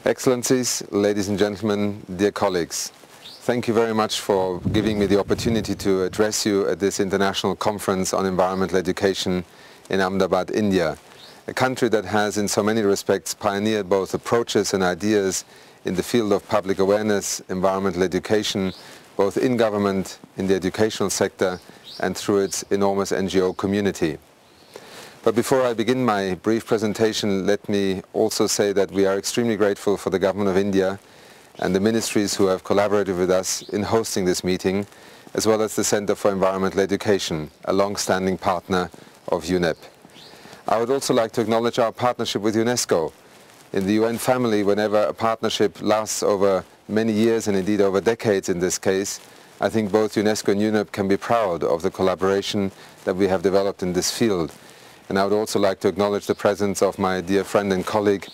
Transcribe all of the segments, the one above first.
Excellencies, ladies and gentlemen, dear colleagues, thank you very much for giving me the opportunity to address you at this international conference on environmental education in Ahmedabad, India, a country that has in so many respects pioneered both approaches and ideas in the field of public awareness, environmental education, both in government, in the educational sector and through its enormous NGO community. But before I begin my brief presentation, let me also say that we are extremely grateful for the Government of India and the ministries who have collaborated with us in hosting this meeting, as well as the Center for Environmental Education, a long-standing partner of UNEP. I would also like to acknowledge our partnership with UNESCO. In the UN family, whenever a partnership lasts over many years and indeed over decades in this case, I think both UNESCO and UNEP can be proud of the collaboration that we have developed in this field. And I would also like to acknowledge the presence of my dear friend and colleague,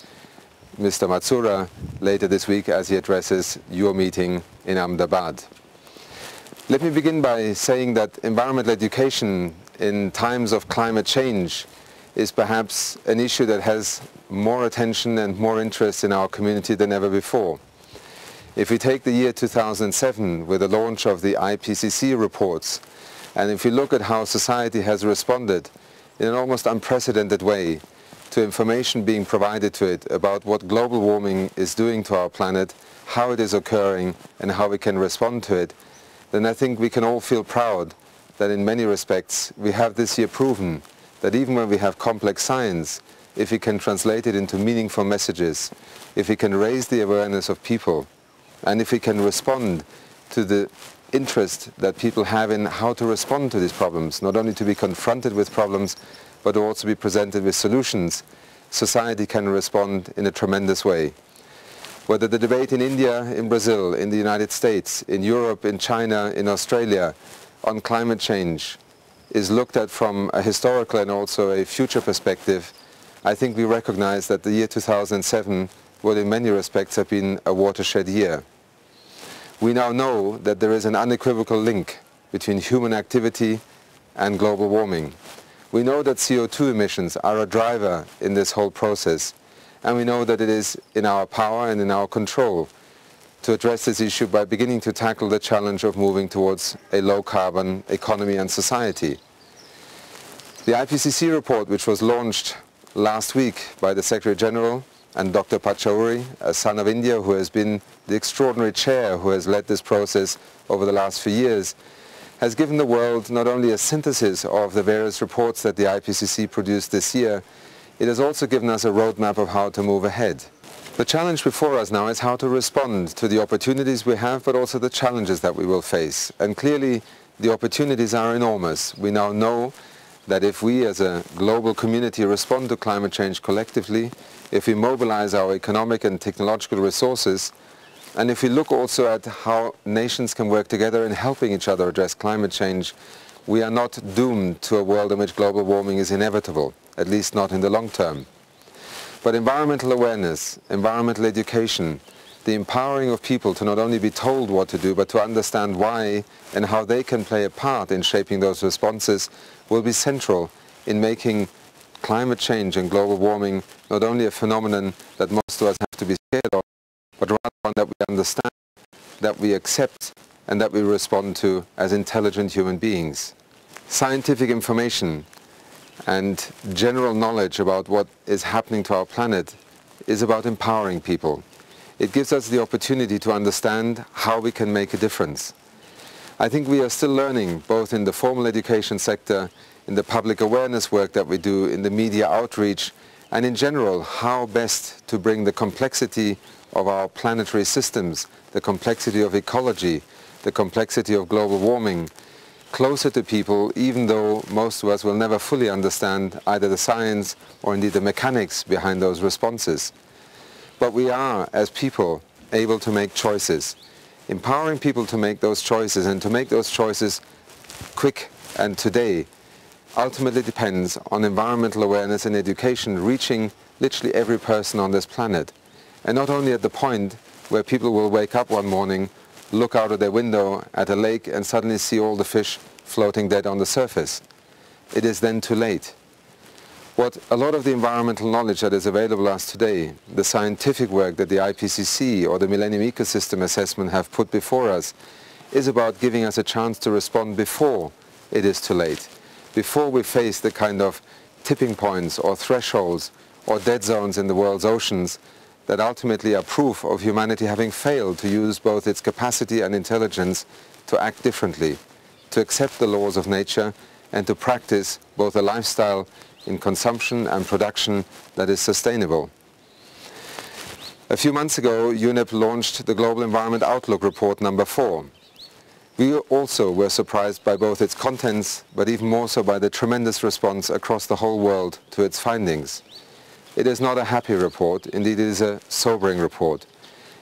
Mr. Matsura, later this week as he addresses your meeting in Ahmedabad. Let me begin by saying that environmental education in times of climate change is perhaps an issue that has more attention and more interest in our community than ever before. If we take the year 2007 with the launch of the IPCC reports, and if we look at how society has responded in an almost unprecedented way to information being provided to it about what global warming is doing to our planet, how it is occurring and how we can respond to it, then I think we can all feel proud that in many respects we have this year proven that even when we have complex science, if we can translate it into meaningful messages, if we can raise the awareness of people, and if we can respond to the interest that people have in how to respond to these problems, not only to be confronted with problems, but also be presented with solutions, society can respond in a tremendous way. Whether the debate in India, in Brazil, in the United States, in Europe, in China, in Australia, on climate change is looked at from a historical and also a future perspective, I think we recognize that the year 2007 would in many respects have been a watershed year. We now know that there is an unequivocal link between human activity and global warming. We know that CO2 emissions are a driver in this whole process, and we know that it is in our power and in our control to address this issue by beginning to tackle the challenge of moving towards a low-carbon economy and society. The IPCC report, which was launched last week by the Secretary General and Dr. Pachauri, a son of India who has been the extraordinary chair who has led this process over the last few years, has given the world not only a synthesis of the various reports that the IPCC produced this year, it has also given us a roadmap of how to move ahead. The challenge before us now is how to respond to the opportunities we have, but also the challenges that we will face. And clearly, the opportunities are enormous. We now know that if we as a global community respond to climate change collectively, if we mobilize our economic and technological resources, and if we look also at how nations can work together in helping each other address climate change, we are not doomed to a world in which global warming is inevitable, at least not in the long term. But environmental awareness, environmental education, the empowering of people to not only be told what to do, but to understand why and how they can play a part in shaping those responses will be central in making climate change and global warming not only a phenomenon that most of us have to be scared of, but rather one that we understand, that we accept, and that we respond to as intelligent human beings. Scientific information and general knowledge about what is happening to our planet is about empowering people. It gives us the opportunity to understand how we can make a difference. I think we are still learning, both in the formal education sector, in the public awareness work that we do, in the media outreach, and in general, how best to bring the complexity of our planetary systems, the complexity of ecology, the complexity of global warming, closer to people, even though most of us will never fully understand either the science or indeed the mechanics behind those responses. But we are, as people, able to make choices. Empowering people to make those choices and to make those choices quick and today ultimately depends on environmental awareness and education reaching literally every person on this planet. And not only at the point where people will wake up one morning, look out of their window at a lake and suddenly see all the fish floating dead on the surface. It is then too late. What a lot of the environmental knowledge that is available to us today, the scientific work that the IPCC or the Millennium Ecosystem Assessment have put before us, is about giving us a chance to respond before it is too late, before we face the kind of tipping points or thresholds or dead zones in the world's oceans that ultimately are proof of humanity having failed to use both its capacity and intelligence to act differently, to accept the laws of nature and to practice both a lifestyle in consumption and production that is sustainable. A few months ago, UNEP launched the Global Environment Outlook Report number 4. We also were surprised by both its contents, but even more so by the tremendous response across the whole world to its findings. It is not a happy report, indeed it is a sobering report.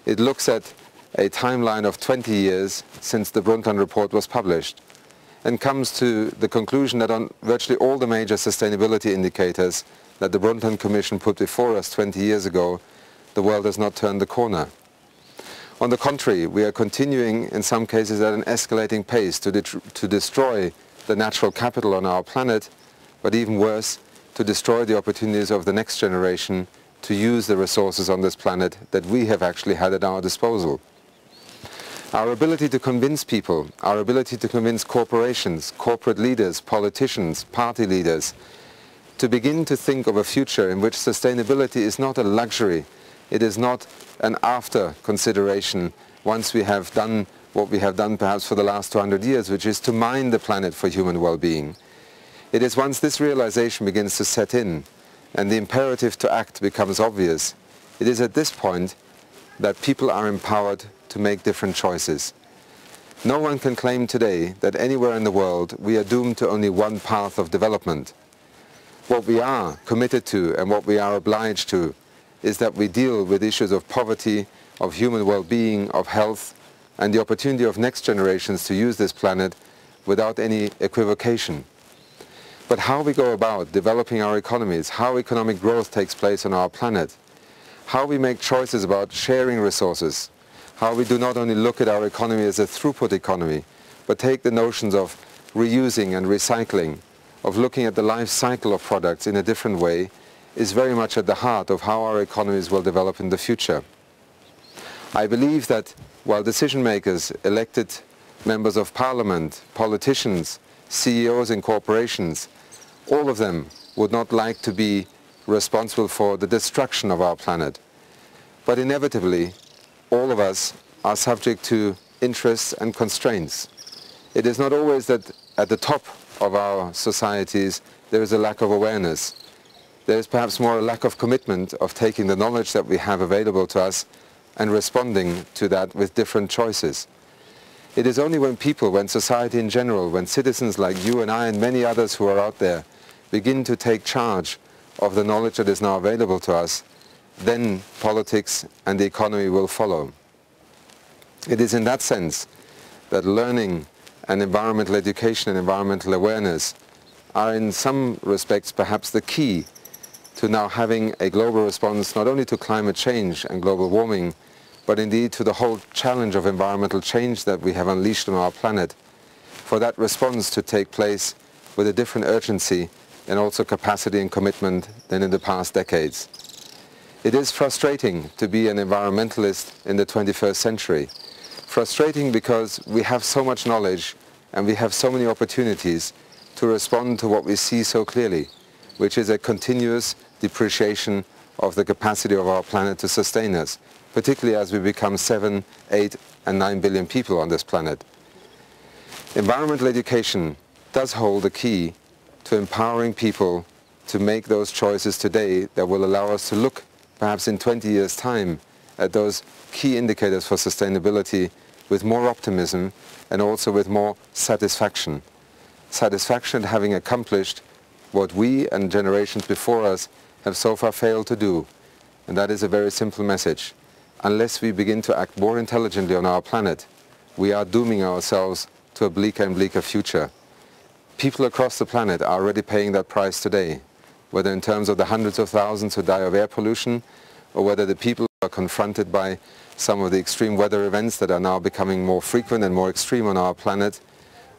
It looks at a timeline of 20 years since the Brundtland report was published, and comes to the conclusion that on virtually all the major sustainability indicators that the Brundtland Commission put before us 20 years ago, the world has not turned the corner. On the contrary, we are continuing in some cases at an escalating pace to destroy the natural capital on our planet, but even worse, to destroy the opportunities of the next generation to use the resources on this planet that we have actually had at our disposal. Our ability to convince people, our ability to convince corporations, corporate leaders, politicians, party leaders, to begin to think of a future in which sustainability is not a luxury, it is not an after consideration once we have done what we have done perhaps for the last 200 years, which is to mine the planet for human well-being. It is once this realization begins to set in and the imperative to act becomes obvious, it is at this point that people are empowered to make different choices. No one can claim today that anywhere in the world we are doomed to only one path of development. What we are committed to and what we are obliged to is that we deal with issues of poverty, of human well-being, of health, and the opportunity of next generations to use this planet without any equivocation. But how we go about developing our economies, how economic growth takes place on our planet, how we make choices about sharing resources, how we do not only look at our economy as a throughput economy, but take the notions of reusing and recycling, of looking at the life cycle of products in a different way, is very much at the heart of how our economies will develop in the future. I believe that while decision makers, elected members of parliament, politicians, CEOs in corporations, all of them would not like to be responsible for the destruction of our planet. But inevitably, all of us are subject to interests and constraints. It is not always that at the top of our societies there is a lack of awareness. There is perhaps more a lack of commitment of taking the knowledge that we have available to us and responding to that with different choices. It is only when people, when society in general, when citizens like you and I and many others who are out there begin to take charge of the knowledge that is now available to us, then politics and the economy will follow. It is in that sense that learning and environmental education and environmental awareness are in some respects perhaps the key to now having a global response not only to climate change and global warming, but indeed to the whole challenge of environmental change that we have unleashed on our planet, for that response to take place with a different urgency and also capacity and commitment than in the past decades. It is frustrating to be an environmentalist in the 21st century. Frustrating because we have so much knowledge and we have so many opportunities to respond to what we see so clearly, which is a continuous depreciation of the capacity of our planet to sustain us, particularly as we become 7, 8 and 9 billion people on this planet. Environmental education does hold the key to empowering people to make those choices today that will allow us to look perhaps in 20 years' time at those key indicators for sustainability with more optimism and also with more satisfaction. Satisfaction at having accomplished what we and generations before us have so far failed to do. And that is a very simple message. Unless we begin to act more intelligently on our planet, we are dooming ourselves to a bleaker and bleaker future. People across the planet are already paying that price today, whether in terms of the hundreds of thousands who die of air pollution, or whether the people are confronted by some of the extreme weather events that are now becoming more frequent and more extreme on our planet,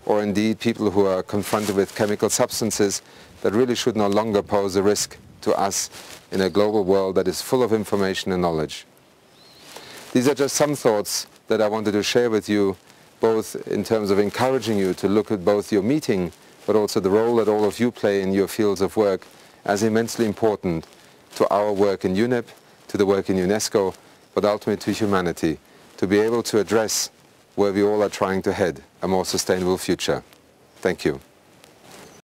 or indeed people who are confronted with chemical substances that really should no longer pose a risk to us in a global world that is full of information and knowledge. These are just some thoughts that I wanted to share with you, both in terms of encouraging you to look at both your meeting, but also the role that all of you play in your fields of work as immensely important to our work in UNEP, to the work in UNESCO, but ultimately to humanity, to be able to address where we all are trying to head, a more sustainable future. Thank you.